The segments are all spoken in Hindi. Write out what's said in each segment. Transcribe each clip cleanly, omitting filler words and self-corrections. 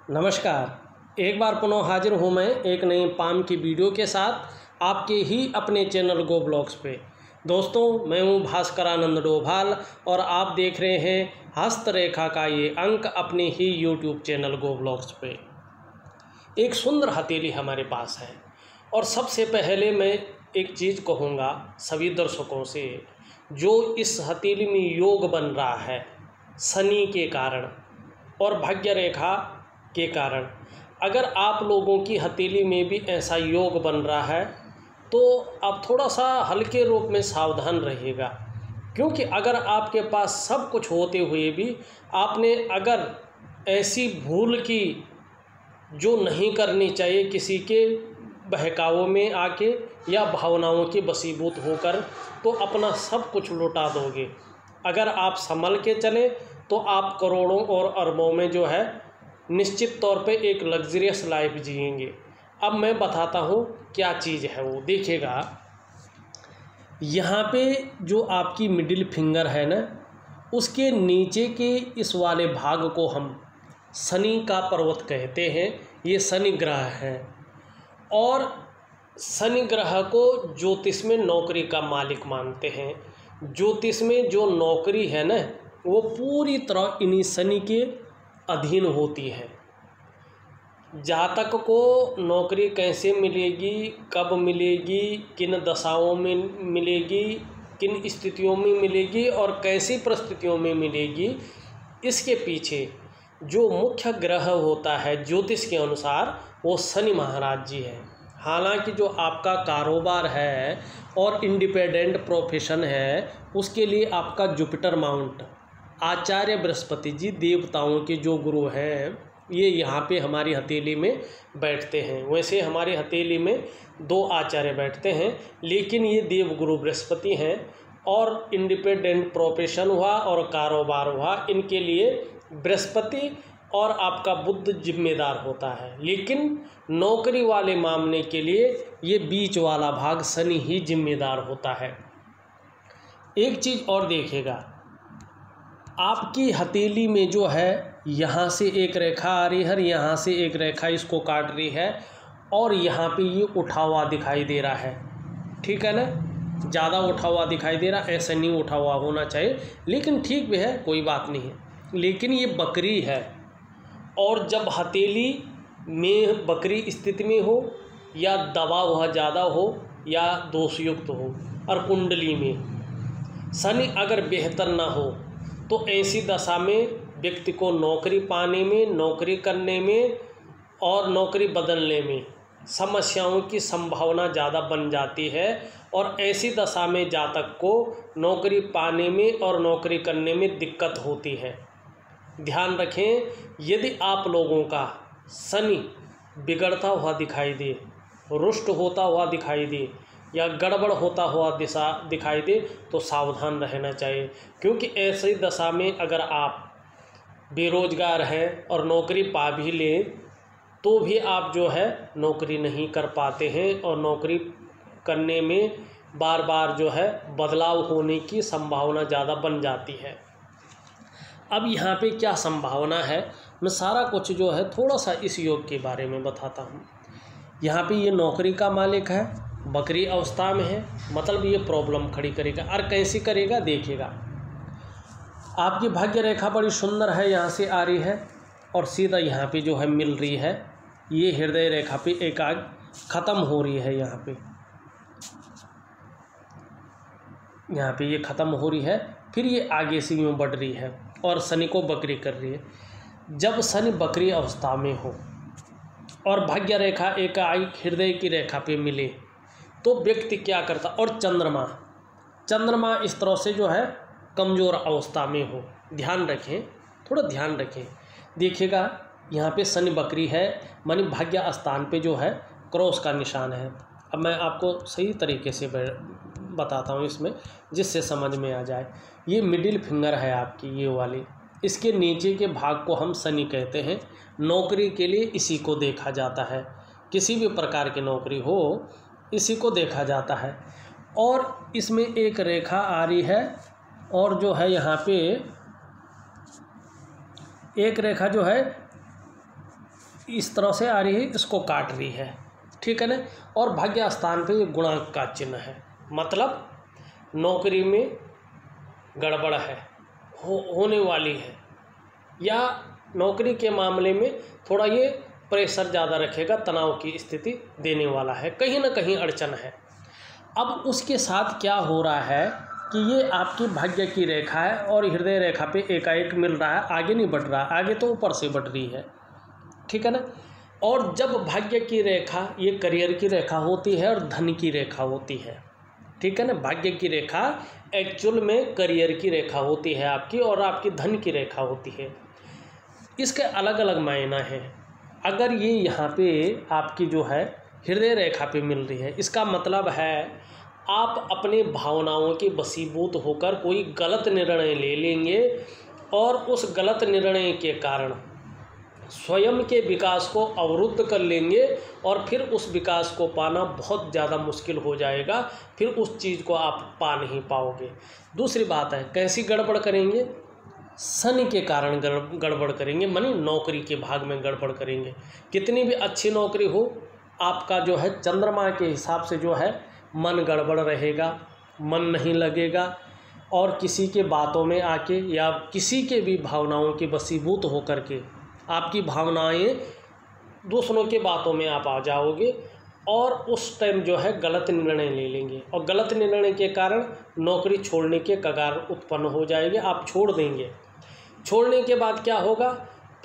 नमस्कार। एक बार पुनः हाजिर हूँ मैं एक नई पाम की वीडियो के साथ आपके ही अपने चैनल गो ब्लॉग्स पे। दोस्तों, मैं हूँ भास्करानंद डोभाल और आप देख रहे हैं हस्तरेखा का ये अंक अपने ही यूट्यूब चैनल गो ब्लॉग्स पे। एक सुंदर हथेली हमारे पास है और सबसे पहले मैं एक चीज़ कहूँगा सभी दर्शकों से, जो इस हथेली में योग बन रहा है शनि के कारण और भाग्य रेखा के कारण, अगर आप लोगों की हथेली में भी ऐसा योग बन रहा है तो आप थोड़ा सा हल्के रूप में सावधान रहिएगा। क्योंकि अगर आपके पास सब कुछ होते हुए भी आपने अगर ऐसी भूल की जो नहीं करनी चाहिए, किसी के बहकावों में आके या भावनाओं के वशीभूत होकर, तो अपना सब कुछ लुटा दोगे। अगर आप संभल के चले तो आप करोड़ों और अरबों में जो है निश्चित तौर पे एक लग्जरियस लाइफ जिएंगे। अब मैं बताता हूँ क्या चीज़ है वो, देखिएगा। यहाँ पे जो आपकी मिडिल फिंगर है ना, उसके नीचे के इस वाले भाग को हम शनि का पर्वत कहते हैं। ये शनि ग्रह है और शनि ग्रह को ज्योतिष में नौकरी का मालिक मानते हैं। ज्योतिष में जो नौकरी है ना, वो पूरी तरह इन्हीं शनि के अधीन होती है। जातक को नौकरी कैसे मिलेगी, कब मिलेगी, किन दशाओं में मिलेगी, किन स्थितियों में मिलेगी और कैसी परिस्थितियों में मिलेगी, इसके पीछे जो मुख्य ग्रह होता है ज्योतिष के अनुसार, वो शनि महाराज जी है। हालांकि जो आपका कारोबार है और इंडिपेंडेंट प्रोफेशन है, उसके लिए आपका जुपिटर माउंट आचार्य बृहस्पति जी, देवताओं के जो गुरु हैं, ये यहाँ पे हमारी हथेली में बैठते हैं। वैसे हमारी हथेली में 2 आचार्य बैठते हैं, लेकिन ये देव गुरु बृहस्पति हैं। और इंडिपेंडेंट प्रोफेशन हुआ और कारोबार हुआ, इनके लिए बृहस्पति और आपका बुध जिम्मेदार होता है। लेकिन नौकरी वाले मामले के लिए ये बीच वाला भाग शनि ही जिम्मेदार होता है। एक चीज़ और देखिएगा, आपकी हथेली में जो है यहाँ से एक रेखा आ रही है, यहाँ से एक रेखा इसको काट रही है और यहाँ पे ये उठा हुआ दिखाई दे रहा है। ठीक है ना, ज़्यादा उठा हुआ दिखाई दे रहा, ऐसा नहीं उठा हुआ होना चाहिए, लेकिन ठीक भी है, कोई बात नहीं है। लेकिन ये बकरी है और जब हथेली में बकरी स्थिति में हो या दबा हुआ ज़्यादा हो या दोषयुक्त हो और कुंडली में शनि अगर बेहतर ना हो, तो ऐसी दशा में व्यक्ति को नौकरी पाने में, नौकरी करने में और नौकरी बदलने में समस्याओं की संभावना ज़्यादा बन जाती है। और ऐसी दशा में जातक को नौकरी पाने में और नौकरी करने में दिक्कत होती है। ध्यान रखें, यदि आप लोगों का शनि बिगड़ता हुआ दिखाई दे, रुष्ट होता हुआ दिखाई दे या गड़बड़ होता हुआ दिशा दिखाई दे, तो सावधान रहना चाहिए। क्योंकि ऐसी दशा में अगर आप बेरोजगार हैं और नौकरी पा भी लें, तो भी आप जो है नौकरी नहीं कर पाते हैं और नौकरी करने में बार बार जो है बदलाव होने की संभावना ज़्यादा बन जाती है। अब यहाँ पे क्या संभावना है, मैं सारा कुछ जो है थोड़ा सा इस योग के बारे में बताता हूँ। यहाँ पे ये नौकरी का मालिक है, बकरी अवस्था में है, मतलब ये प्रॉब्लम खड़ी करेगा। और कैसी करेगा देखिएगा। आपकी भाग्य रेखा बड़ी सुंदर है, यहाँ से आ रही है और सीधा यहाँ पे जो है मिल रही है। ये हृदय रेखा पे एक आग ख़त्म हो रही है, यहाँ पे ये ख़त्म हो रही है, फिर ये आगे से यूँ बढ़ रही है और शनि को बकरी कर रही है। जब शनि बकरी अवस्था में हो और भाग्य रेखा एकाएक हृदय की रेखा पे मिले, तो व्यक्ति क्या करता। और चंद्रमा इस तरह से जो है कमज़ोर अवस्था में हो, ध्यान रखें, थोड़ा ध्यान रखें। देखिएगा, यहाँ पे शनि बकरी है, मानी भाग्य स्थान पे जो है क्रॉस का निशान है। अब मैं आपको सही तरीके से बताता हूँ इसमें, जिससे समझ में आ जाए। ये मिडिल फिंगर है आपकी, ये वाली, इसके नीचे के भाग को हम शनि कहते हैं। नौकरी के लिए इसी को देखा जाता है, किसी भी प्रकार की नौकरी हो इसी को देखा जाता है। और इसमें एक रेखा आ रही है और जो है यहाँ पे एक रेखा जो है इस तरह से आ रही है, इसको काट रही है, ठीक है ना। और भाग्य स्थान पे ये गुणांक का चिन्ह है, मतलब नौकरी में गड़बड़ है, होने वाली है, या नौकरी के मामले में थोड़ा ये प्रेशर ज़्यादा रखेगा, तनाव की स्थिति देने वाला है, कहीं ना कहीं अड़चन है। अब उसके साथ क्या हो रहा है कि ये आपकी भाग्य की रेखा है और हृदय रेखा पे एकाएक मिल रहा है, आगे नहीं बढ़ रहा, आगे तो ऊपर से बढ़ रही है, ठीक है ना। और जब भाग्य की रेखा ये करियर की रेखा होती है और धन की रेखा होती है, ठीक है ना। भाग्य की रेखा एक्चुअल में करियर की रेखा होती है आपकी, और आपकी धन की रेखा होती है। इसके अलग अलग मायना हैं। अगर ये यहाँ पे आपकी जो है हृदय रेखा पे मिल रही है, इसका मतलब है आप अपने भावनाओं के वशीभूत होकर कोई गलत निर्णय ले लेंगे और उस गलत निर्णय के कारण स्वयं के विकास को अवरुद्ध कर लेंगे, और फिर उस विकास को पाना बहुत ज़्यादा मुश्किल हो जाएगा, फिर उस चीज़ को आप पा नहीं पाओगे। दूसरी बात है, कैसी गड़बड़ करेंगे? शनि के कारण गड़बड़ करेंगे, मानी नौकरी के भाग में गड़बड़ करेंगे। कितनी भी अच्छी नौकरी हो, आपका जो है चंद्रमा के हिसाब से जो है मन गड़बड़ रहेगा, मन नहीं लगेगा, और किसी के बातों में आके या किसी के भी भावनाओं के वशीभूत होकर के आपकी भावनाएं दूसरों के बातों में आप आ जाओगे, और उस टाइम जो है गलत निर्णय ले लेंगे, और गलत निर्णय के कारण नौकरी छोड़ने के कगार उत्पन्न हो जाएगी, आप छोड़ देंगे। छोड़ने के बाद क्या होगा,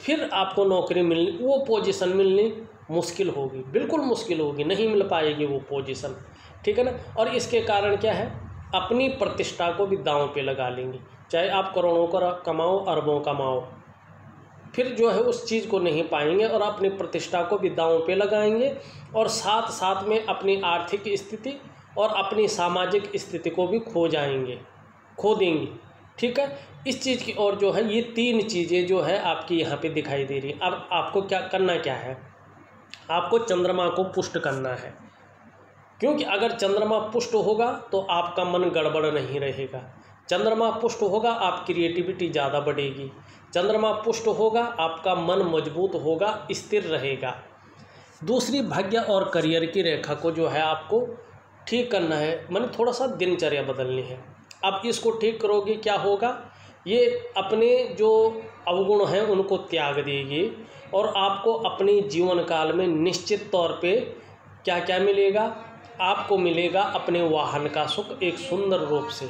फिर आपको नौकरी मिलनी, वो पोजीशन मिलनी मुश्किल होगी, बिल्कुल मुश्किल होगी, नहीं मिल पाएगी वो पोजीशन, ठीक है ना। और इसके कारण क्या है, अपनी प्रतिष्ठा को भी दांव पे लगा लेंगे, चाहे आप करोड़ों का कमाओ, अरबों कमाओ, फिर जो है उस चीज़ को नहीं पाएंगे और अपनी प्रतिष्ठा को भी दांव पे लगाएंगे, और साथ साथ में अपनी आर्थिक स्थिति और अपनी सामाजिक स्थिति को भी खो देंगे, ठीक है। इस चीज़ की और जो है ये तीन चीज़ें जो है आपकी यहाँ पे दिखाई दे रही है। अब आपको क्या करना है, आपको चंद्रमा को पुष्ट करना है, क्योंकि अगर चंद्रमा पुष्ट होगा तो आपका मन गड़बड़ नहीं रहेगा। चंद्रमा पुष्ट होगा, आप क्रिएटिविटी ज़्यादा बढ़ेगी। चंद्रमा पुष्ट होगा, आपका मन मजबूत होगा, स्थिर रहेगा। दूसरी, भाग्य और करियर की रेखा को जो है आपको ठीक करना है, माने थोड़ा सा दिनचर्या बदलनी है। अब इसको ठीक करोगे, क्या होगा, ये अपने जो अवगुण हैं उनको त्याग देगी, और आपको अपने जीवन काल में निश्चित तौर पे क्या क्या मिलेगा, आपको मिलेगा अपने वाहन का सुख एक सुंदर रूप से,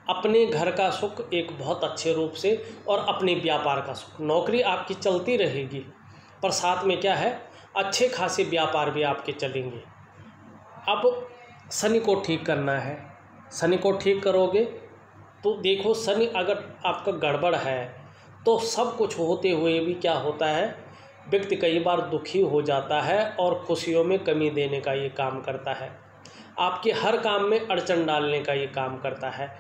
अपने घर का सुख एक बहुत अच्छे रूप से, और अपने व्यापार का सुख। नौकरी आपकी चलती रहेगी, पर साथ में क्या है, अच्छे खासे व्यापार भी आपके चलेंगे। अब शनि को ठीक करना है। शनि को ठीक करोगे तो देखो, शनि अगर आपका गड़बड़ है तो सब कुछ होते हुए भी क्या होता है, व्यक्ति कई बार दुखी हो जाता है और खुशियों में कमी देने का ये काम करता है, आपके हर काम में अड़चन डालने का ये काम करता है।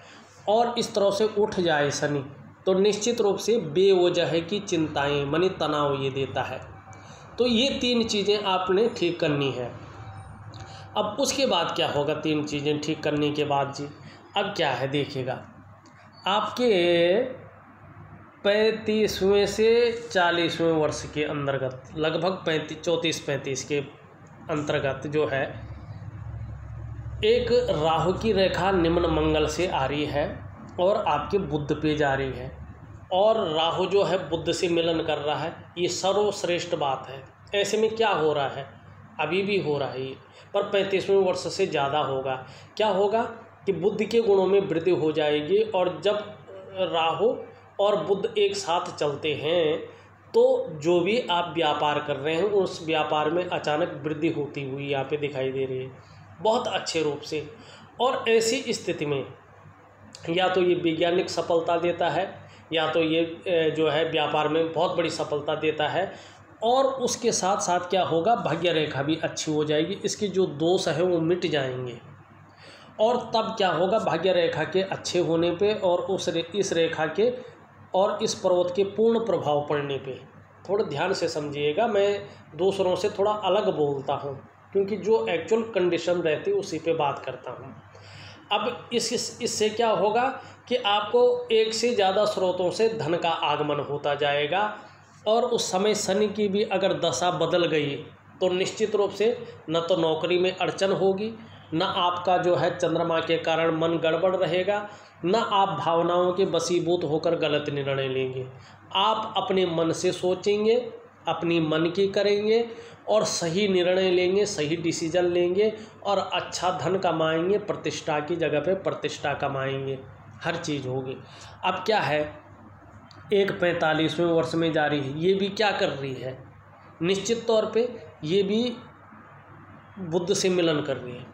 और इस तरह से उठ जाए शनि तो निश्चित रूप से बेवजह की चिंताएं, मानी तनाव ये देता है। तो ये तीन चीज़ें आपने ठीक करनी है। अब उसके बाद क्या होगा, तीन चीज़ें ठीक करने के बाद जी, अब क्या है देखिएगा, आपके 35वें से 40वें वर्ष के अंतर्गत, लगभग 34-35 के अंतर्गत जो है, एक राहु की रेखा निम्न मंगल से आ रही है और आपके बुध पे जा रही है, और राहु जो है बुध से मिलन कर रहा है। ये सर्वश्रेष्ठ बात है। ऐसे में क्या हो रहा है, अभी भी हो रहा है ये, पर 35वें वर्ष से ज़्यादा होगा। क्या होगा कि बुध के गुणों में वृद्धि हो जाएगी, और जब राहु और बुध एक साथ चलते हैं तो जो भी आप व्यापार कर रहे हैं उस व्यापार में अचानक वृद्धि होती हुई यहाँ पे दिखाई दे रही है, बहुत अच्छे रूप से। और ऐसी स्थिति में या तो ये वैज्ञानिक सफलता देता है, या तो ये जो है व्यापार में बहुत बड़ी सफलता देता है, और उसके साथ साथ क्या होगा, भाग्य रेखा भी अच्छी हो जाएगी, इसके जो दोष है वो मिट जाएंगे। और तब क्या होगा, भाग्य रेखा के अच्छे होने पे और इस रेखा के और इस पर्वत के पूर्ण प्रभाव पड़ने पे, थोड़ा ध्यान से समझिएगा, मैं दूसरों से थोड़ा अलग बोलता हूँ क्योंकि जो एक्चुअल कंडीशन रहती है उसी पे बात करता हूँ। अब इससे क्या होगा कि आपको एक से ज़्यादा स्रोतों से धन का आगमन होता जाएगा, और उस समय शनि की भी अगर दशा बदल गई तो निश्चित रूप से न तो नौकरी में अड़चन होगी, न आपका जो है चंद्रमा के कारण मन गड़बड़ रहेगा, न आप भावनाओं के वशीभूत होकर गलत निर्णय लेंगे। आप अपने मन से सोचेंगे, अपनी मन की करेंगे और सही निर्णय लेंगे, सही डिसीजन लेंगे और अच्छा धन कमाएंगे, प्रतिष्ठा की जगह पे प्रतिष्ठा कमाएंगे, हर चीज़ होगी। अब क्या है, एक 45वें वर्ष में जा रही है, ये भी क्या कर रही है, निश्चित तौर पे ये भी बुध से मिलन कर रही है।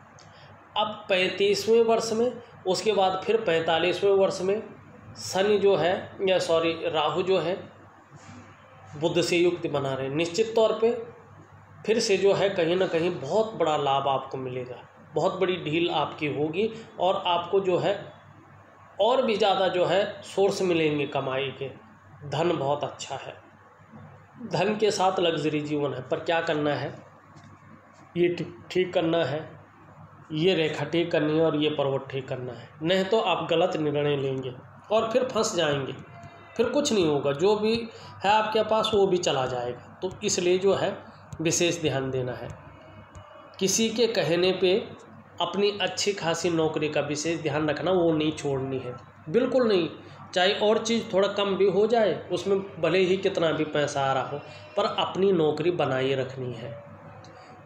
अब 35वें वर्ष में, उसके बाद फिर 45वें वर्ष में शनि जो है या राहु जो है बुध से युक्त बना रहे हैं। निश्चित तौर पे फिर से जो है कहीं ना कहीं बहुत बड़ा लाभ आपको मिलेगा, बहुत बड़ी ढील आपकी होगी और आपको जो है और भी ज़्यादा जो है सोर्स मिलेंगे कमाई के। धन बहुत अच्छा है, धन के साथ लग्जरी जीवन है, पर क्या करना है, ये ठीक करना है, ये रेखा ठीक करनी है और ये पर्वत ठीक करना है, नहीं तो आप गलत निर्णय लेंगे और फिर फंस जाएंगे, फिर कुछ नहीं होगा, जो भी है आपके पास वो भी चला जाएगा। तो इसलिए जो है विशेष ध्यान देना है। किसी के कहने पे अपनी अच्छी खासी नौकरी का विशेष ध्यान रखना, वो नहीं छोड़नी है, बिल्कुल नहीं। चाहे और चीज़ थोड़ा कम भी हो जाए, उसमें भले ही कितना भी पैसा आ रहा हो, पर अपनी नौकरी बनाए रखनी है।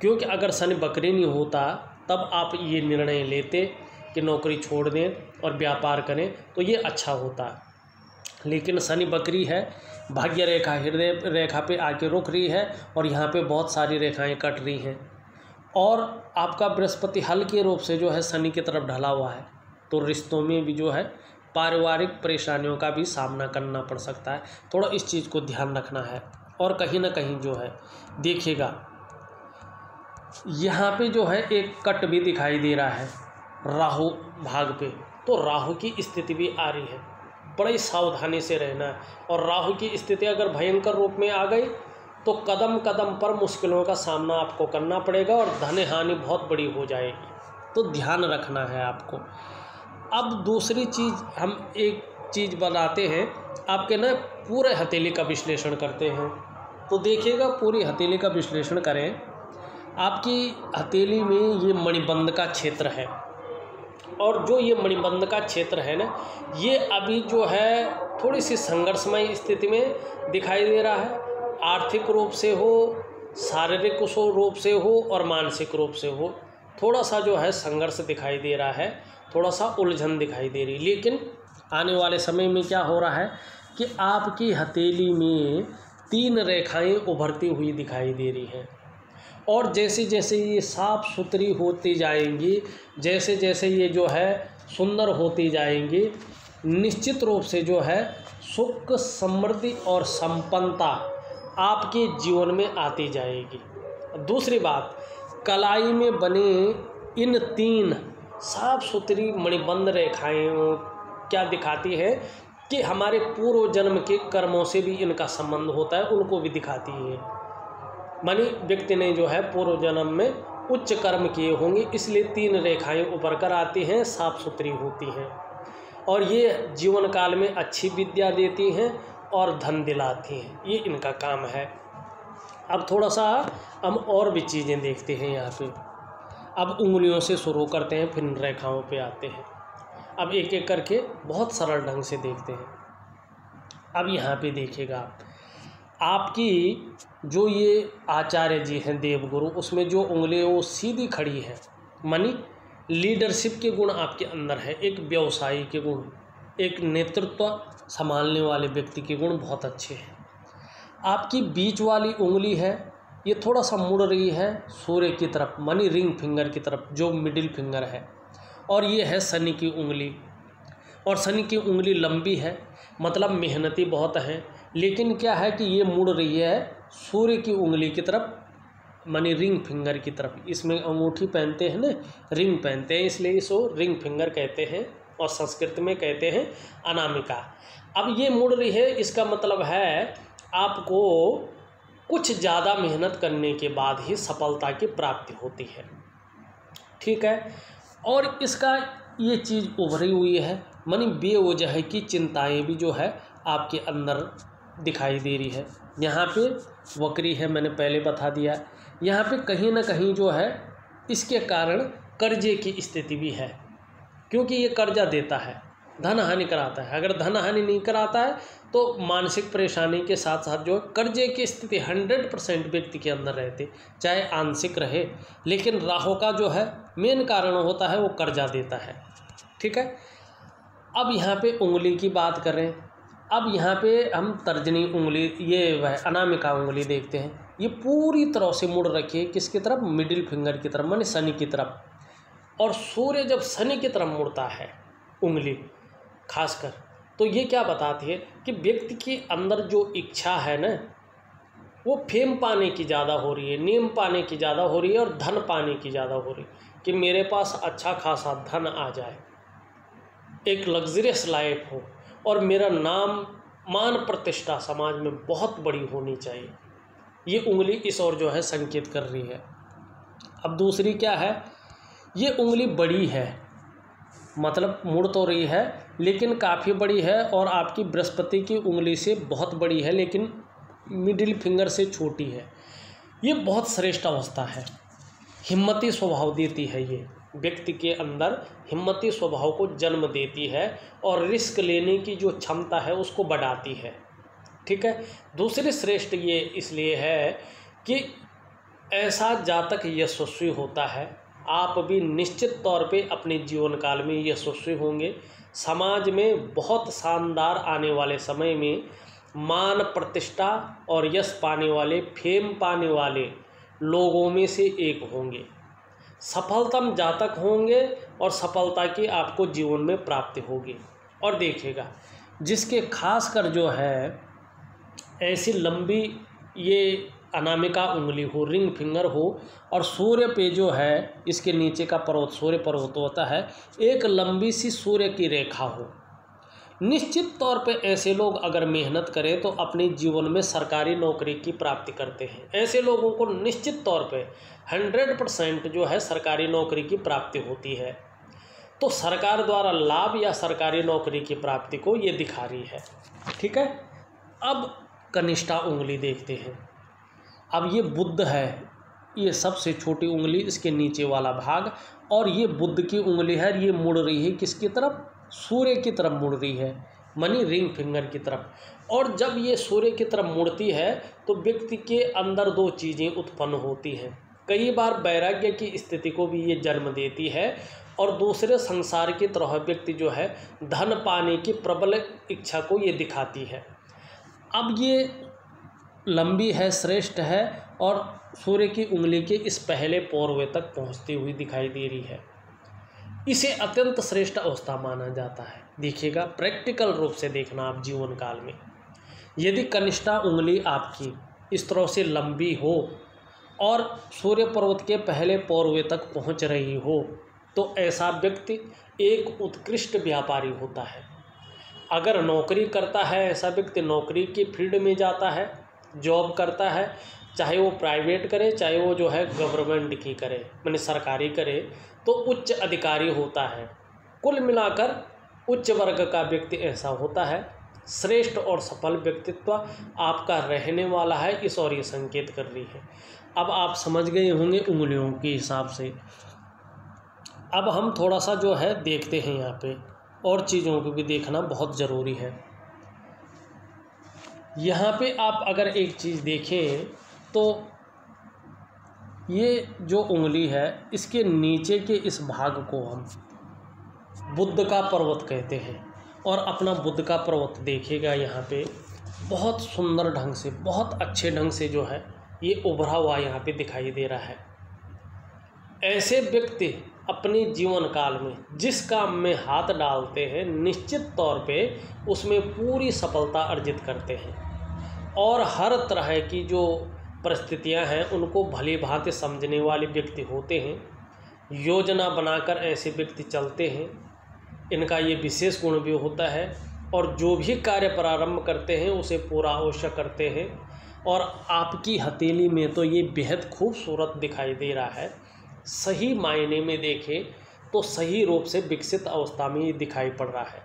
क्योंकि अगर शनि बकरी नहीं होता तब आप ये निर्णय लेते कि नौकरी छोड़ दें और व्यापार करें, तो ये अच्छा होता। लेकिन शनि बकरी है, भाग्य रेखा हृदय रेखा पे आके रुक रही है और यहाँ पे बहुत सारी रेखाएं कट रही हैं और आपका बृहस्पति हल्के रूप से जो है शनि की तरफ ढला हुआ है, तो रिश्तों में भी जो है पारिवारिक परेशानियों का भी सामना करना पड़ सकता है। थोड़ा इस चीज़ को ध्यान रखना है। और कहीं ना कहीं जो है देखिएगा, यहाँ पे जो है एक कट भी दिखाई दे रहा है राहु भाग पे, तो राहु की स्थिति भी आ रही है, बड़ी सावधानी से रहना है। और राहु की स्थिति अगर भयंकर रूप में आ गई तो कदम कदम पर मुश्किलों का सामना आपको करना पड़ेगा और धन हानि बहुत बड़ी हो जाएगी, तो ध्यान रखना है आपको। अब दूसरी चीज़, हम एक चीज़ बनाते हैं, आपके ना पूरे हथेली का विश्लेषण करते हैं, तो देखिएगा पूरी हथेली का विश्लेषण करें। आपकी हथेली में ये मणिबंध का क्षेत्र है और जो ये मणिबंध का क्षेत्र है ना, ये अभी जो है थोड़ी सी संघर्षमय स्थिति में दिखाई दे रहा है। आर्थिक रूप से हो, शारीरिक रूप से हो और मानसिक रूप से हो, थोड़ा सा जो है संघर्ष दिखाई दे रहा है, थोड़ा सा उलझन दिखाई दे रही। लेकिन आने वाले समय में क्या हो रहा है कि आपकी हथेली में 3 रेखाएं उभरती हुई दिखाई दे रही हैं और जैसे जैसे ये साफ सुथरी होती जाएंगी, जैसे जैसे ये जो है सुंदर होती जाएंगी, निश्चित रूप से जो है सुख, समृद्धि और संपन्नता आपके जीवन में आती जाएगी। दूसरी बात, कलाई में बने इन 3 साफ सुथरी मणिबंध रेखाएं क्या दिखाती है कि हमारे पूर्व जन्म के कर्मों से भी इनका संबंध होता है, उनको भी दिखाती है। मानी व्यक्ति ने जो है पूर्व जन्म में उच्च कर्म किए होंगे, इसलिए 3 रेखाएं उभर कर आती हैं, साफ सुथरी होती हैं और ये जीवन काल में अच्छी विद्या देती हैं और धन दिलाती हैं, ये इनका काम है। अब थोड़ा सा हम और भी चीज़ें देखते हैं यहाँ पे। अब उंगलियों से शुरू करते हैं, फिर रेखाओं पे आते हैं। अब एक एक करके बहुत सरल ढंग से देखते हैं। अब यहाँ पे देखिएगा, आपकी जो ये आचार्य जी हैं देवगुरु, उसमें जो उंगली वो सीधी खड़ी है, मानी लीडरशिप के गुण आपके अंदर है, एक व्यवसायी के गुण, एक नेतृत्व संभालने वाले व्यक्ति के गुण बहुत अच्छे हैं। आपकी बीच वाली उंगली है, ये थोड़ा सा मुड़ रही है सूर्य की तरफ, मानी रिंग फिंगर की तरफ, जो मिडिल फिंगर है, और ये है शनि की उंगली। और शनि की उंगली लंबी है, मतलब मेहनती बहुत है, लेकिन क्या है कि ये मुड़ रही है सूर्य की उंगली की तरफ, मानी रिंग फिंगर की तरफ। इसमें अंगूठी पहनते हैं ना, रिंग पहनते हैं, इसलिए इसको रिंग फिंगर कहते हैं और संस्कृत में कहते हैं अनामिका। अब ये मुड़ रही है, इसका मतलब है आपको कुछ ज़्यादा मेहनत करने के बाद ही सफलता की प्राप्ति होती है, ठीक है। और इसका ये चीज़ उभरी हुई है, मानी बेवजह की चिंताएं भी जो है आपके अंदर दिखाई दे रही है, यहाँ पे वक्री है, मैंने पहले बता दिया। यहाँ पे कहीं ना कहीं जो है इसके कारण कर्जे की स्थिति भी है, क्योंकि ये कर्जा देता है, धन हानि कराता है। अगर धन हानि नहीं कराता है तो मानसिक परेशानी के साथ साथ जो कर्जे की स्थिति 100% व्यक्ति के अंदर रहती, चाहे आंशिक रहे, लेकिन राहु का जो है मेन कारण होता है वो कर्जा देता है। ठीक है, अब यहाँ पे उंगली की बात करें। अब यहाँ पे हम तर्जनी उंगली, ये वह अनामिका उंगली देखते हैं। ये पूरी तरह से मुड़ रखी है किसकी तरफ? मिडिल फिंगर की तरफ, माने शनि की तरफ। और सूर्य जब शनि की तरफ मुड़ता है उंगली खासकर, तो ये क्या बताती है कि व्यक्ति के अंदर जो इच्छा है ना, वो फेम पाने की ज़्यादा हो रही है, नेम पाने की ज़्यादा हो रही है और धन पाने की ज़्यादा हो रही है, कि मेरे पास अच्छा खासा धन आ जाए, एक लग्जरियस लाइफ हो और मेरा नाम मान प्रतिष्ठा समाज में बहुत बड़ी होनी चाहिए। ये उंगली इस ओर जो है संकेत कर रही है। अब दूसरी क्या है? ये उंगली बड़ी है, मतलब मुड़ तो रही है लेकिन काफ़ी बड़ी है, और आपकी बृहस्पति की उंगली से बहुत बड़ी है लेकिन मिडिल फिंगर से छोटी है। ये बहुत श्रेष्ठ अवस्था है, हिम्मती स्वभाव देती है। ये व्यक्ति के अंदर हिम्मती स्वभाव को जन्म देती है और रिस्क लेने की जो क्षमता है उसको बढ़ाती है। ठीक है, दूसरी श्रेष्ठ ये इसलिए है कि ऐसा जातक यशस्वी होता है, आप भी निश्चित तौर पे अपने जीवन काल में यशस्वी होंगे। समाज में बहुत शानदार आने वाले समय में मान प्रतिष्ठा और यश पाने वाले, फेम पाने वाले लोगों में से एक होंगे। सफलतम जातक होंगे और सफलता की आपको जीवन में प्राप्ति होगी। और देखिएगा, जिसके खासकर जो है ऐसी लंबी ये अनामिका उंगली हो, रिंग फिंगर हो, और सूर्य पे जो है इसके नीचे का पर्वत सूर्य पर्वत होता है, एक लंबी सी सूर्य की रेखा हो, निश्चित तौर पे ऐसे लोग अगर मेहनत करें तो अपने जीवन में सरकारी नौकरी की प्राप्ति करते हैं। ऐसे लोगों को निश्चित तौर पे 100% जो है सरकारी नौकरी की प्राप्ति होती है। तो सरकार द्वारा लाभ या सरकारी नौकरी की प्राप्ति को ये दिखा रही है। ठीक है, अब कनिष्ठा उंगली देखते हैं। अब ये बुध है, ये सबसे छोटी उंगली, इसके नीचे वाला भाग, और ये बुध की उंगली है। ये मुड़ रही है किसकी तरफ? सूर्य की तरफ मुड़ रही है, मनी रिंग फिंगर की तरफ। और जब ये सूर्य की तरफ मुड़ती है तो व्यक्ति के अंदर दो चीज़ें उत्पन्न होती हैं। कई बार वैराग्य की स्थिति को भी ये जन्म देती है, और दूसरे संसार की तरह व्यक्ति जो है धन पाने की प्रबल इच्छा को ये दिखाती है। अब ये लंबी है, श्रेष्ठ है, और सूर्य की उंगली के इस पहले पौरवे तक पहुंचती हुई दिखाई दे रही है। इसे अत्यंत श्रेष्ठ अवस्था माना जाता है। देखिएगा, प्रैक्टिकल रूप से देखना आप जीवन काल में, यदि कनिष्ठा उंगली आपकी इस तरह से लंबी हो और सूर्य पर्वत के पहले पौरवे तक पहुंच रही हो, तो ऐसा व्यक्ति एक उत्कृष्ट व्यापारी होता है। अगर नौकरी करता है ऐसा व्यक्ति, नौकरी की फील्ड में जाता है, जॉब करता है, चाहे वो प्राइवेट करे चाहे वो जो है गवर्नमेंट की करे, माने सरकारी करे, तो उच्च अधिकारी होता है। कुल मिलाकर उच्च वर्ग का व्यक्ति ऐसा होता है। श्रेष्ठ और सफल व्यक्तित्व आपका रहने वाला है, इस और ये संकेत कर रही है। अब आप समझ गए होंगे उंगलियों के हिसाब से। अब हम थोड़ा सा जो है देखते हैं यहाँ पे, और चीज़ों को भी देखना बहुत ज़रूरी है। यहाँ पे आप अगर एक चीज़ देखें तो ये जो उंगली है इसके नीचे के इस भाग को हम बुध का पर्वत कहते हैं। और अपना बुध का पर्वत देखिएगा, यहाँ पे बहुत सुंदर ढंग से, बहुत अच्छे ढंग से जो है ये उभरा हुआ यहाँ पे दिखाई दे रहा है। ऐसे व्यक्ति अपने जीवन काल में जिस काम में हाथ डालते हैं निश्चित तौर पे उसमें पूरी सफलता अर्जित करते हैं, और हर तरह की जो परिस्थितियां हैं उनको भली भांति समझने वाले व्यक्ति होते हैं। योजना बनाकर ऐसे व्यक्ति चलते हैं, इनका ये विशेष गुण भी होता है, और जो भी कार्य प्रारंभ करते हैं उसे पूरा अवश्य करते हैं। और आपकी हथेली में तो ये बेहद खूबसूरत दिखाई दे रहा है। सही मायने में देखें तो सही रूप से विकसित अवस्था में ये दिखाई पड़ रहा है।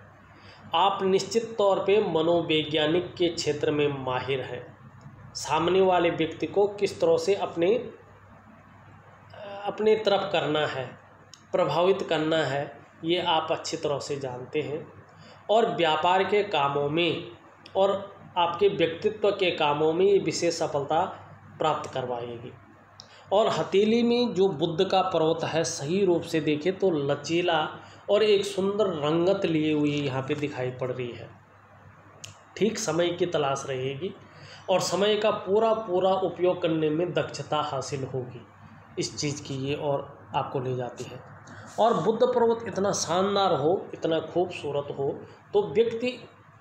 आप निश्चित तौर पे मनोवैज्ञानिक के क्षेत्र में माहिर हैं, सामने वाले व्यक्ति को किस तरह से अपने तरफ करना है, प्रभावित करना है, ये आप अच्छी तरह से जानते हैं। और व्यापार के कामों में और आपके व्यक्तित्व के कामों में ये विशेष सफलता प्राप्त करवाएगी। और हथेली में जो बुध का पर्वत है, सही रूप से देखें तो लचीला और एक सुंदर रंगत लिए हुई यहाँ पे दिखाई पड़ रही है। ठीक समय की तलाश रहेगी और समय का पूरा पूरा उपयोग करने में दक्षता हासिल होगी, इस चीज़ की ये और आपको ले जाती है। और बुध पर्वत इतना शानदार हो, इतना खूबसूरत हो, तो व्यक्ति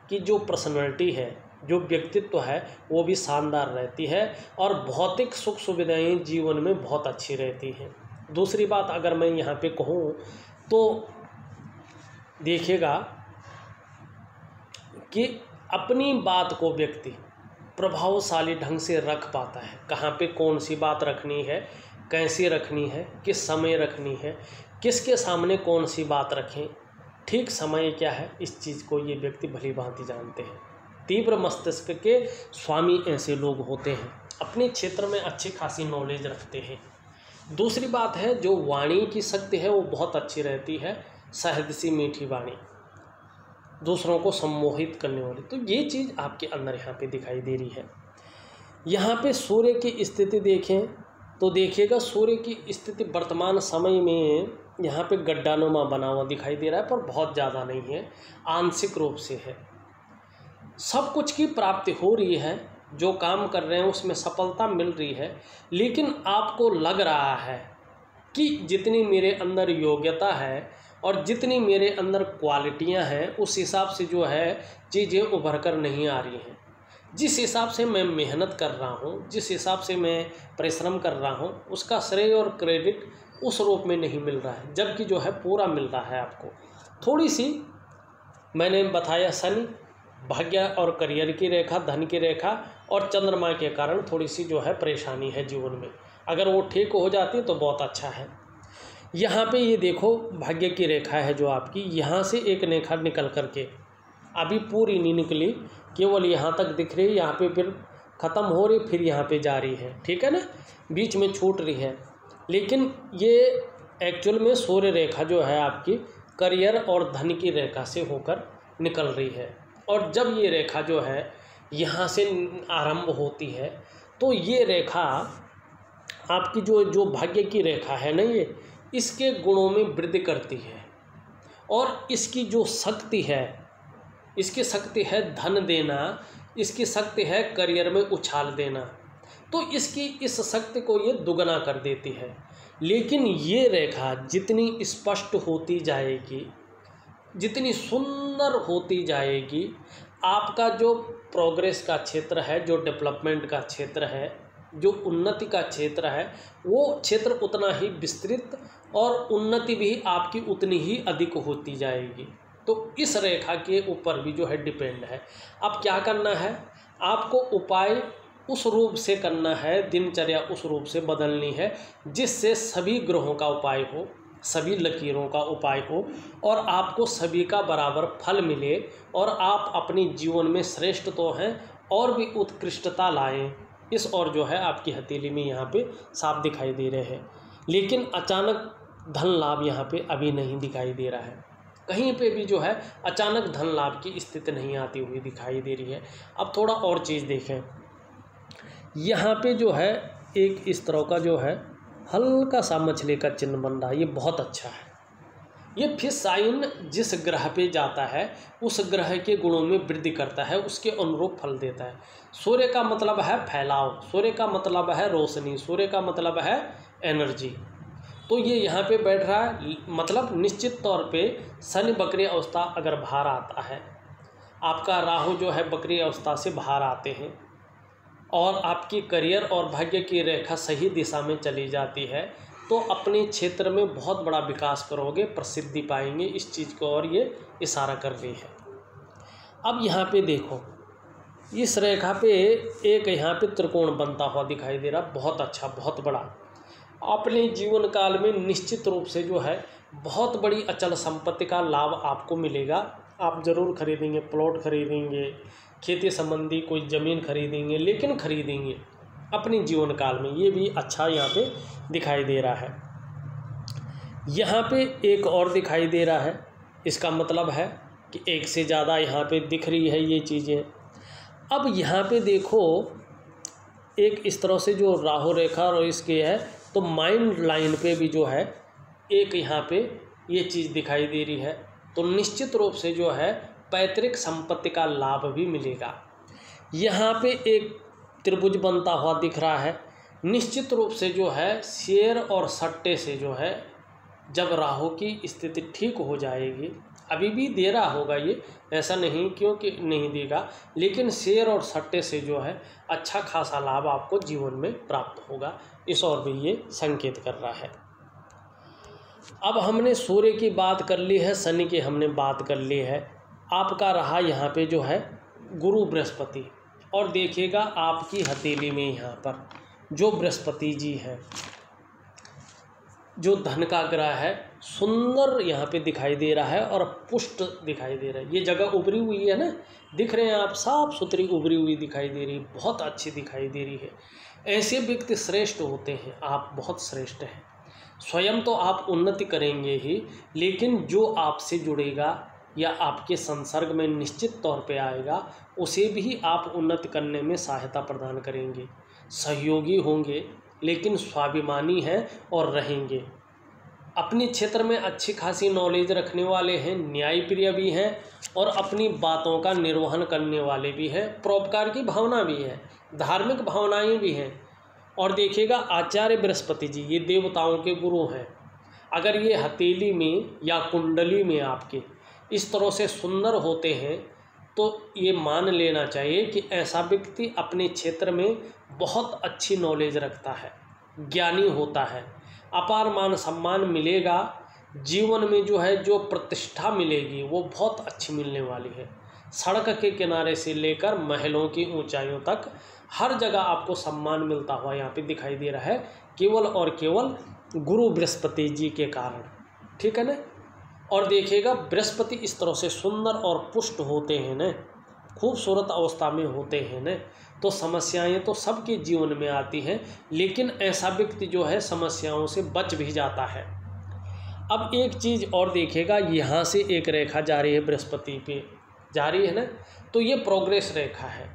की जो पर्सनैलिटी है, जो व्यक्तित्व है, वो भी शानदार रहती है और भौतिक सुख सुविधाएं जीवन में बहुत अच्छी रहती हैं। दूसरी बात अगर मैं यहाँ पे कहूँ तो देखिएगा कि अपनी बात को व्यक्ति प्रभावशाली ढंग से रख पाता है। कहाँ पे कौन सी बात रखनी है, कैसे रखनी है, किस समय रखनी है, किसके सामने कौन सी बात रखें, ठीक समय क्या है, इस चीज़ को ये व्यक्ति भली भांति जानते हैं। तीव्र मस्तिष्क के स्वामी ऐसे लोग होते हैं, अपने क्षेत्र में अच्छी खासी नॉलेज रखते हैं। दूसरी बात है, जो वाणी की शक्ति है वो बहुत अच्छी रहती है, सहज सी मीठी वाणी, दूसरों को सम्मोहित करने वाली। तो ये चीज़ आपके अंदर यहाँ पे दिखाई दे रही है। यहाँ पे सूर्य की स्थिति देखें तो देखिएगा, सूर्य की स्थिति वर्तमान समय में यहाँ पे गड्ढानुमा बना हुआ दिखाई दे रहा है, पर बहुत ज़्यादा नहीं है, आंशिक रूप से है। सब कुछ की प्राप्ति हो रही है, जो काम कर रहे हैं उसमें सफलता मिल रही है, लेकिन आपको लग रहा है कि जितनी मेरे अंदर योग्यता है और जितनी मेरे अंदर क्वालिटियां हैं, उस हिसाब से जो है चीज़ें उभर कर नहीं आ रही हैं। जिस हिसाब से मैं मेहनत कर रहा हूँ, जिस हिसाब से मैं परिश्रम कर रहा हूँ, उसका श्रेय और क्रेडिट उस रूप में नहीं मिल रहा है, जबकि जो है पूरा मिल रहा है आपको। थोड़ी सी मैंने बताया, शनि, भाग्य और करियर की रेखा, धन की रेखा और चंद्रमा के कारण थोड़ी सी जो है परेशानी है जीवन में। अगर वो ठीक हो जाती तो बहुत अच्छा है। यहाँ पे ये देखो, भाग्य की रेखा है जो आपकी, यहाँ से एक रेखा निकल करके अभी पूरी नहीं निकली, केवल यहाँ तक दिख रही है, यहाँ पे फिर ख़त्म हो रही, फिर यहाँ पे जा रही है, ठीक है ना, बीच में छूट रही है। लेकिन ये एक्चुअल में सूर्य रेखा जो है आपकी करियर और धन की रेखा से होकर निकल रही है। और जब ये रेखा जो है यहाँ से आरंभ होती है, तो ये रेखा आपकी जो भाग्य की रेखा है ना, ये इसके गुणों में वृद्धि करती है। और इसकी जो शक्ति है, इसकी शक्ति है धन देना, इसकी शक्ति है करियर में उछाल देना, तो इसकी इस शक्ति को ये दुगना कर देती है। लेकिन ये रेखा जितनी स्पष्ट होती जाएगी, जितनी सुंदर होती जाएगी, आपका जो प्रोग्रेस का क्षेत्र है, जो डेवलपमेंट का क्षेत्र है, जो उन्नति का क्षेत्र है, वो क्षेत्र उतना ही विस्तृत और उन्नति भी आपकी उतनी ही अधिक होती जाएगी। तो इस रेखा के ऊपर भी जो है डिपेंड है। अब क्या करना है, आपको उपाय उस रूप से करना है, दिनचर्या उस रूप से बदलनी है जिससे सभी ग्रहों का उपाय हो, सभी लकीरों का उपाय हो और आपको सभी का बराबर फल मिले और आप अपने जीवन में श्रेष्ठ तो हैं और भी उत्कृष्टता लाएं। इस और जो है आपकी हथेली में यहाँ पे साफ दिखाई दे रहे हैं। लेकिन अचानक धन लाभ यहाँ पे अभी नहीं दिखाई दे रहा है, कहीं पे भी जो है अचानक धन लाभ की स्थिति नहीं आती हुई दिखाई दे रही है। अब थोड़ा और चीज़ देखें, यहाँ पे जो है एक इस तरह का जो है हल्का सा मछली का चिन्ह बन रहा है, ये बहुत अच्छा है। ये फिश साइन जिस ग्रह पे जाता है उस ग्रह के गुणों में वृद्धि करता है, उसके अनुरूप फल देता है। सूर्य का मतलब है फैलाव, सूर्य का मतलब है रोशनी, सूर्य का मतलब है एनर्जी। तो ये यहाँ पे बैठ रहा है, मतलब निश्चित तौर पे शनि बकरी अवस्था अगर बाहर आता है, आपका राहु जो है बकरी अवस्था से बाहर आते हैं और आपकी करियर और भाग्य की रेखा सही दिशा में चली जाती है, तो अपने क्षेत्र में बहुत बड़ा विकास करोगे, प्रसिद्धि पाएंगे। इस चीज़ को और ये इशारा कर रही है। अब यहाँ पे देखो, इस रेखा पे एक यहाँ पे त्रिकोण बनता हुआ दिखाई दे रहा, बहुत अच्छा, बहुत बड़ा। अपने जीवन काल में निश्चित रूप से जो है बहुत बड़ी अचल संपत्ति का लाभ आपको मिलेगा। आप ज़रूर खरीदेंगे, प्लॉट खरीदेंगे, खेती संबंधी कोई ज़मीन खरीदेंगे, लेकिन खरीदेंगे अपने जीवन काल में, ये भी अच्छा यहाँ पे दिखाई दे रहा है। यहाँ पे एक और दिखाई दे रहा है, इसका मतलब है कि एक से ज़्यादा यहाँ पे दिख रही है ये चीज़ें। अब यहाँ पे देखो एक इस तरह से जो राहु रेखा और इसके है, तो माइंड लाइन पे भी जो है एक यहाँ पे ये चीज़ दिखाई दे रही है। तो निश्चित रूप से जो है पैतृक संपत्ति का लाभ भी मिलेगा। यहाँ पे एक त्रिभुज बनता हुआ दिख रहा है। निश्चित रूप से जो है शेयर और सट्टे से जो है जब राहु की स्थिति ठीक हो जाएगी, अभी भी दे रहा होगा ये, ऐसा नहीं क्योंकि नहीं देगा, लेकिन शेयर और सट्टे से जो है अच्छा खासा लाभ आपको जीवन में प्राप्त होगा, इस ओर भी ये संकेत कर रहा है। अब हमने सूर्य की बात कर ली है, शनि की हमने बात कर ली है। आपका रहा यहाँ पे जो है गुरु बृहस्पति, और देखिएगा आपकी हथेली में यहाँ पर जो बृहस्पति जी हैं, जो धन का ग्रह है, सुंदर यहाँ पे दिखाई दे रहा है और पुष्ट दिखाई दे रहा है। ये जगह उभरी हुई है ना, दिख रहे हैं आप, साफ सुथरी उभरी हुई दिखाई दे रही है, बहुत अच्छी दिखाई दे रही है। ऐसे व्यक्ति श्रेष्ठ होते हैं, आप बहुत श्रेष्ठ हैं। स्वयं तो आप उन्नति करेंगे ही, लेकिन जो आपसे जुड़ेगा या आपके संसर्ग में निश्चित तौर पे आएगा, उसे भी आप उन्नति करने में सहायता प्रदान करेंगे। सहयोगी होंगे, लेकिन स्वाभिमानी हैं और रहेंगे। अपने क्षेत्र में अच्छी खासी नॉलेज रखने वाले हैं, न्यायप्रिय भी हैं और अपनी बातों का निर्वहन करने वाले भी हैं। परोपकार की भावना भी है, धार्मिक भावनाएं भी हैं। और देखिएगा आचार्य बृहस्पति जी ये देवताओं के गुरु हैं। अगर ये हथेली में या कुंडली में आपके इस तरह से सुंदर होते हैं, तो ये मान लेना चाहिए कि ऐसा व्यक्ति अपने क्षेत्र में बहुत अच्छी नॉलेज रखता है, ज्ञानी होता है, अपार मान सम्मान मिलेगा। जीवन में जो है जो प्रतिष्ठा मिलेगी वो बहुत अच्छी मिलने वाली है। सड़क के किनारे से लेकर महलों की ऊंचाइयों तक हर जगह आपको सम्मान मिलता हुआ यहाँ पे दिखाई दे रहा है, केवल और केवल गुरु बृहस्पति जी के कारण, ठीक है ना। और देखिएगा बृहस्पति इस तरह से सुंदर और पुष्ट होते हैं न, खूबसूरत अवस्था में होते हैं न, तो समस्याएं तो सबके जीवन में आती हैं, लेकिन ऐसा व्यक्ति जो है समस्याओं से बच भी जाता है। अब एक चीज़ और देखिएगा, यहाँ से एक रेखा जा रही है बृहस्पति पे जा रही है ना, तो ये प्रोग्रेस रेखा है।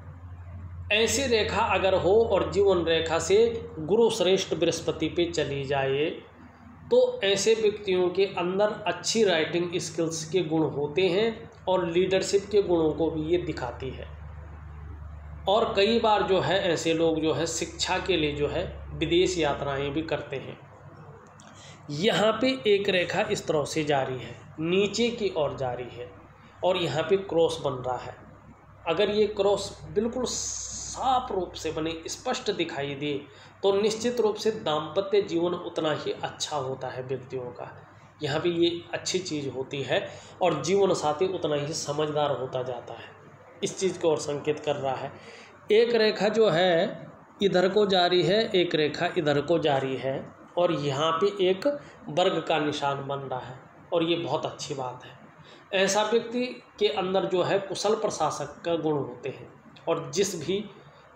ऐसी रेखा अगर हो और जीवन रेखा से गुरु श्रेष्ठ बृहस्पति पे चली जाए, तो ऐसे व्यक्तियों के अंदर अच्छी राइटिंग स्किल्स के गुण होते हैं और लीडरशिप के गुणों को भी ये दिखाती है। और कई बार जो है ऐसे लोग जो है शिक्षा के लिए जो है विदेश यात्राएं भी करते हैं। यहाँ पे एक रेखा इस तरह से जा रही है, नीचे की ओर जा रही है और यहाँ पे क्रॉस बन रहा है। अगर ये क्रॉस बिल्कुल साफ रूप से बने, स्पष्ट दिखाई दे, तो निश्चित रूप से दाम्पत्य जीवन उतना ही अच्छा होता है व्यक्तियों का। यहाँ पे ये अच्छी चीज़ होती है और जीवन साथी उतना ही समझदार होता जाता है। इस चीज़ को और संकेत कर रहा है। एक रेखा जो है इधर को जा रही है, एक रेखा इधर को जा रही है और यहाँ पे एक वर्ग का निशान बन रहा है और ये बहुत अच्छी बात है। ऐसा व्यक्ति के अंदर जो है कुशल प्रशासक का गुण होते हैं और जिस भी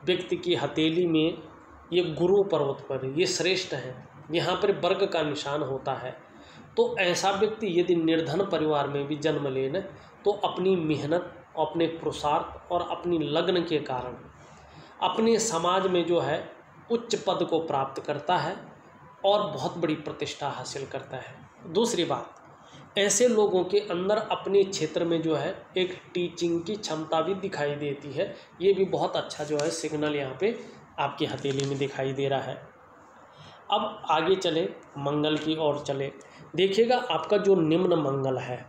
व्यक्ति की हथेली में ये गुरु पर्वत पर ये श्रेष्ठ है, यहाँ पर वर्ग का निशान होता है, तो ऐसा व्यक्ति यदि निर्धन परिवार में भी जन्म लेना, तो अपनी मेहनत, अपने पुरुषार्थ और अपनी लगन के कारण अपने समाज में जो है उच्च पद को प्राप्त करता है और बहुत बड़ी प्रतिष्ठा हासिल करता है। दूसरी बात, ऐसे लोगों के अंदर अपने क्षेत्र में जो है एक टीचिंग की क्षमता भी दिखाई देती है। ये भी बहुत अच्छा जो है सिग्नल यहाँ पे आपकी हथेली में दिखाई दे रहा है। अब आगे चले, मंगल की ओर चले। देखिएगा आपका जो निम्न मंगल है,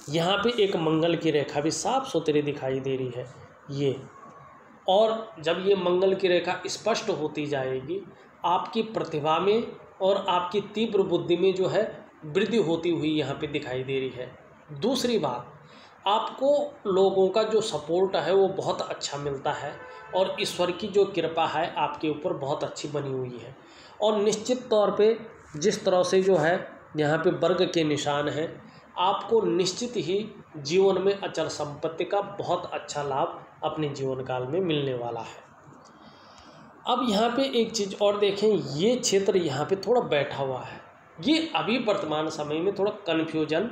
यहाँ पे एक मंगल की रेखा भी साफ सुथरी दिखाई दे रही है ये। और जब ये मंगल की रेखा स्पष्ट होती जाएगी, आपकी प्रतिभा में और आपकी तीव्र बुद्धि में जो है वृद्धि होती हुई यहाँ पे दिखाई दे रही है। दूसरी बात, आपको लोगों का जो सपोर्ट है वो बहुत अच्छा मिलता है और ईश्वर की जो कृपा है आपके ऊपर बहुत अच्छी बनी हुई है। और निश्चित तौर पे जिस तरह से जो है यहाँ पे वर्ग के निशान हैं, आपको निश्चित ही जीवन में अचल संपत्ति का बहुत अच्छा लाभ अपने जीवन काल में मिलने वाला है। अब यहाँ पे एक चीज़ और देखें, ये क्षेत्र यहाँ पे थोड़ा बैठा हुआ है, ये अभी वर्तमान समय में थोड़ा कन्फ्यूजन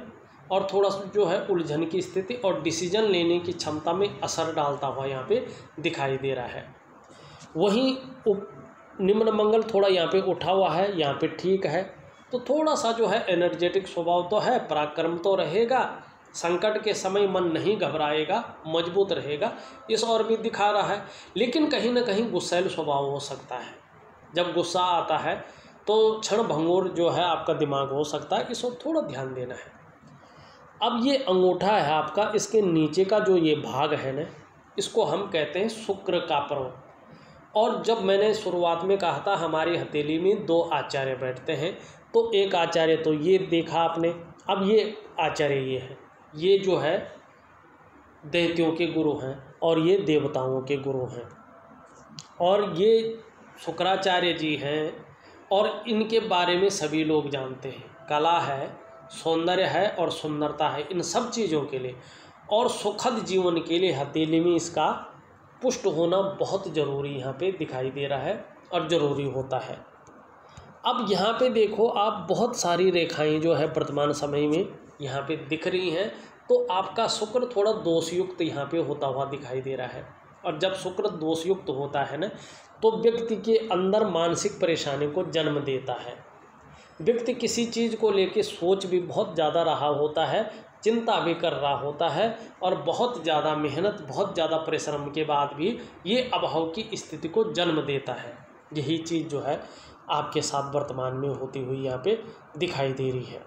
और थोड़ा जो है उलझन की स्थिति और डिसीजन लेने की क्षमता में असर डालता हुआ यहाँ पे दिखाई दे रहा है। वहीं निम्न मंगल थोड़ा यहाँ पे उठा हुआ है, यहाँ पे ठीक है, तो थोड़ा सा जो है एनर्जेटिक स्वभाव तो है, पराक्रम तो रहेगा, संकट के समय मन नहीं घबराएगा, मजबूत रहेगा, इस और भी दिखा रहा है। लेकिन कहीं ना कहीं गुस्सैल स्वभाव हो सकता है, जब गुस्सा आता है तो क्षण भंगुर जो है आपका दिमाग हो सकता है, इस ओर थोड़ा ध्यान देना है। अब ये अंगूठा है आपका, इसके नीचे का जो ये भाग है ना, इसको हम कहते हैं शुक्र का पर्व। और जब मैंने शुरुआत में कहा था हमारी हथेली में 2 आचार्य बैठते हैं, तो एक आचार्य तो ये देखा आपने, अब ये आचार्य ये है, ये जो है दैत्यों के गुरु हैं और ये देवताओं के गुरु हैं, और ये शुक्राचार्य जी हैं, और इनके बारे में सभी लोग जानते हैं। कला है, सौंदर्य है और सुंदरता है, इन सब चीज़ों के लिए और सुखद जीवन के लिए हथेली में इसका पुष्ट होना बहुत ज़रूरी यहाँ पे दिखाई दे रहा है और ज़रूरी होता है। अब यहाँ पे देखो आप, बहुत सारी रेखाएं जो है वर्तमान समय में यहाँ पे दिख रही हैं, तो आपका शुक्र थोड़ा दोषयुक्त यहाँ पे होता हुआ दिखाई दे रहा है। और जब शुक्र दोषयुक्त होता है ना, तो व्यक्ति के अंदर मानसिक परेशानी को जन्म देता है। व्यक्ति किसी चीज़ को लेके सोच भी बहुत ज़्यादा रहा होता है, चिंता भी कर रहा होता है, और बहुत ज़्यादा मेहनत, बहुत ज़्यादा परिश्रम के बाद भी ये अभाव की स्थिति को जन्म देता है। यही चीज़ जो है आपके साथ वर्तमान में होती हुई यहाँ पे दिखाई दे रही है।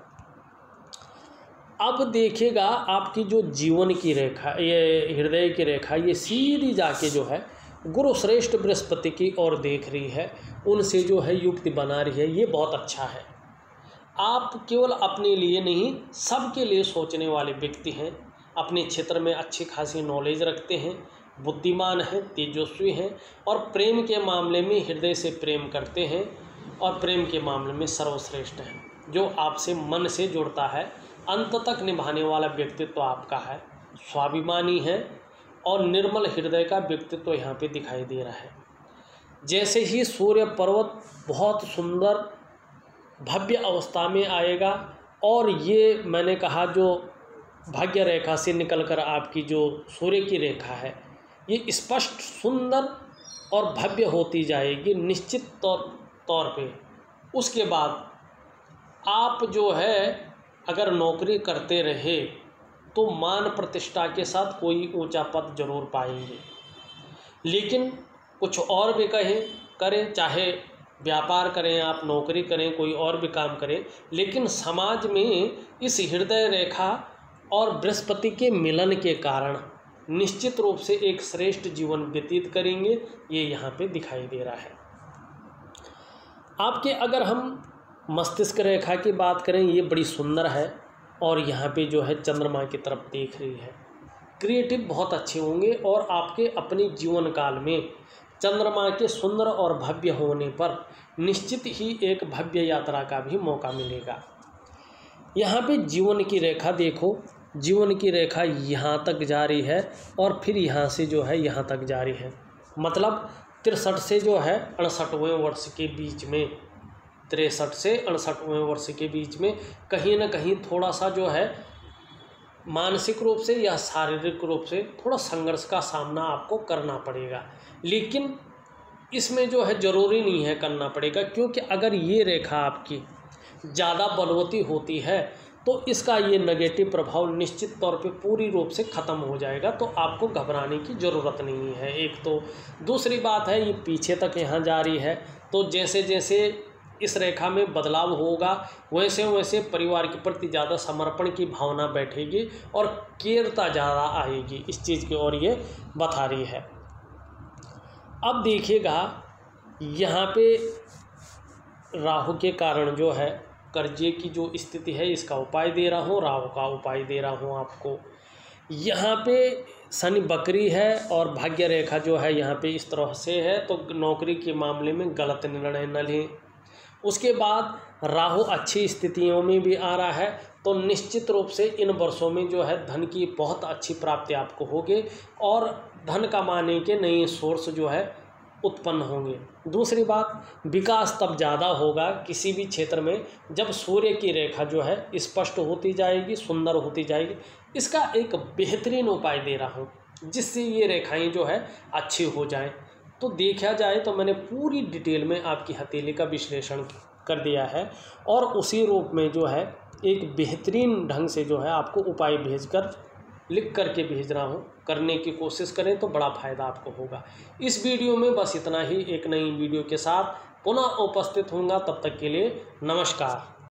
अब देखिएगा आपकी जो जीवन की रेखा, ये हृदय की रेखा, ये सीधी जाके जो है गुरु श्रेष्ठ बृहस्पति की ओर देख रही है, उनसे जो है युक्ति बना रही है। ये बहुत अच्छा है। आप केवल अपने लिए नहीं, सबके लिए सोचने वाले व्यक्ति हैं, अपने क्षेत्र में अच्छी खासी नॉलेज रखते हैं, बुद्धिमान हैं, तेजस्वी हैं, और प्रेम के मामले में हृदय से प्रेम करते हैं, और प्रेम के मामले में सर्वश्रेष्ठ हैं। जो आपसे मन से जुड़ता है, अंत तक निभाने वाला व्यक्तित्व तो आपका है, स्वाभिमानी है और निर्मल हृदय का व्यक्तित्व यहाँ पे दिखाई दे रहा है। जैसे ही सूर्य पर्वत बहुत सुंदर भव्य अवस्था में आएगा, और ये मैंने कहा जो भाग्य रेखा से निकलकर आपकी जो सूर्य की रेखा है, ये स्पष्ट, सुंदर और भव्य होती जाएगी निश्चित तौर पे। उसके बाद आप जो है अगर नौकरी करते रहे तो मान प्रतिष्ठा के साथ कोई ऊंचा पद जरूर पाएंगे। लेकिन कुछ और भी करें, चाहे व्यापार करें, आप नौकरी करें, कोई और भी काम करें, लेकिन समाज में इस हृदय रेखा और बृहस्पति के मिलन के कारण निश्चित रूप से एक श्रेष्ठ जीवन व्यतीत करेंगे, ये यहाँ पे दिखाई दे रहा है। आपके अगर हम मस्तिष्क रेखा की बात करें, ये बड़ी सुंदर है, और यहाँ पे जो है चंद्रमा की तरफ देख रही है। क्रिएटिव बहुत अच्छे होंगे, और आपके अपने जीवन काल में चंद्रमा के सुंदर और भव्य होने पर निश्चित ही एक भव्य यात्रा का भी मौका मिलेगा। यहाँ पे जीवन की रेखा देखो, जीवन की रेखा यहाँ तक जारी है, और फिर यहाँ से जो है यहाँ तक जारी है। मतलब 63 से जो है 68वें वर्ष के बीच में, 63 से 68वें वर्ष के बीच में कहीं ना कहीं थोड़ा सा जो है मानसिक रूप से या शारीरिक रूप से थोड़ा संघर्ष का सामना आपको करना पड़ेगा। लेकिन इसमें जो है ज़रूरी नहीं है करना पड़ेगा, क्योंकि अगर ये रेखा आपकी ज़्यादा बलवती होती है तो इसका ये नेगेटिव प्रभाव निश्चित तौर पे पूरी रूप से ख़त्म हो जाएगा, तो आपको घबराने की ज़रूरत नहीं है। एक तो दूसरी बात है, ये पीछे तक यहाँ जारी है, तो जैसे जैसे इस रेखा में बदलाव होगा वैसे वैसे परिवार के प्रति ज़्यादा समर्पण की भावना बैठेगी और केयरता ज़्यादा आएगी इस चीज़ की ओर ये बता रही है। अब देखिएगा यहाँ पे राहु के कारण जो है कर्जे की जो स्थिति है, इसका उपाय दे रहा हूँ, राहु का उपाय दे रहा हूँ आपको। यहाँ पे शनि बकरी है और भाग्य रेखा जो है यहाँ पे इस तरह से है, तो नौकरी के मामले में गलत निर्णय न लें, उसके बाद राहु अच्छी स्थितियों में भी आ रहा है, तो निश्चित रूप से इन वर्षों में जो है धन की बहुत अच्छी प्राप्ति आपको होगी और धन कमाने के नए सोर्स जो है उत्पन्न होंगे। दूसरी बात, विकास तब ज़्यादा होगा किसी भी क्षेत्र में जब सूर्य की रेखा जो है स्पष्ट होती जाएगी, सुंदर होती जाएगी। इसका एक बेहतरीन उपाय दे रहा हूँ जिससे ये रेखाएं जो है अच्छी हो जाएं। तो देखा जाए तो मैंने पूरी डिटेल में आपकी हथेली का विश्लेषण कर दिया है और उसी रूप में जो है एक बेहतरीन ढंग से जो है आपको उपाय भेजकर लिख करके भेज रहा हूँ। करने की कोशिश करें तो बड़ा फ़ायदा आपको होगा। इस वीडियो में बस इतना ही। एक नई वीडियो के साथ पुनः उपस्थित होऊंगा, तब तक के लिए नमस्कार।